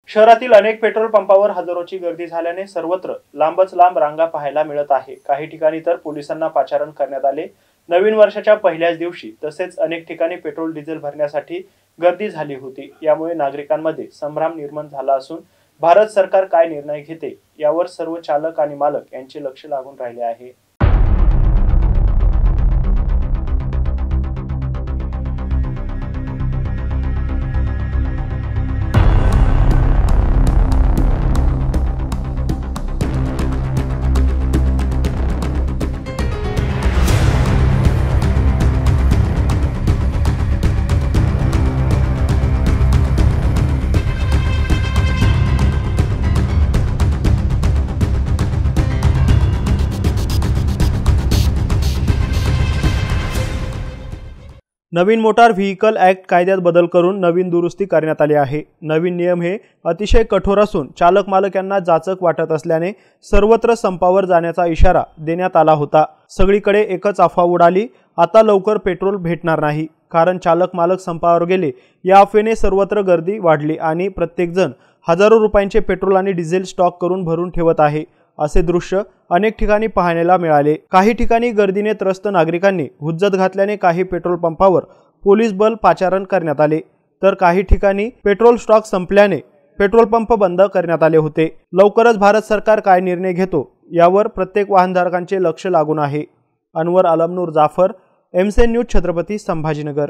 शहरातील अनेक पेट्रोल पंपावर हजारोची गर्दी झाल्याने सर्वत्र लांबच लांब रांगा पाहायला मिळत आहे। काही ठिकाणी तर पोलिसांना पाचारण करण्यात आले। नवीन वर्षाच्या पहिल्याच दिवशी तसेच अनेक ठिकाणी पेट्रोल डिझेल भरण्यासाठी गर्दी झाली होती। यामुळे नागरिकांमध्ये संभ्रम निर्माण झाला असून भारत सरकार काय निर्णय घेते यावर सर्व चालक आणि मालक यांचे लक्ष लागून राहिले आहे। नवीन मोटार व्हेइकल ॲक्ट कायद्यात बदल करून नवीन दुरुस्ती करण्यात आली आहे। नवीन नियम हे अतिशय कठोर असून चालक मालक यांना जाचक वाटत असल्याने सर्वत्र संपावर जाण्याचा इशारा देण्यात आला होता। सगळीकडे एकच अफवा उडाली, आता लवकर पेट्रोल भेटणार नाही, कारण चालक मालक संपावर गेले या अफवेने सर्वत्र गर्दी वाढली आणि प्रत्येक जण हजारो रुपयांचे पेट्रोल आणि डिझेल स्टॉक करून भरून ठेवत आहे। असे दृश्य अनेक ठिकाणी पाहायला मिळाले। काही ठिकाणी गर्दीने त्रस्त नागरिकांनी हुज्जत घातल्याने काही पेट्रोल पंपावर पोलीस बल पाचारण करण्यात आले, तर काही ठिकाणी पेट्रोल स्टॉक संपल्याने पेट्रोल पंप बंद करण्यात आले होते। लवकरच भारत सरकार काय निर्णय घेतो यावर प्रत्येक वाहनधारकांचे लक्ष लागून आहे। Anwar Alamnoor Jafar, MCN news, Chhatrapati Sambhajinagar.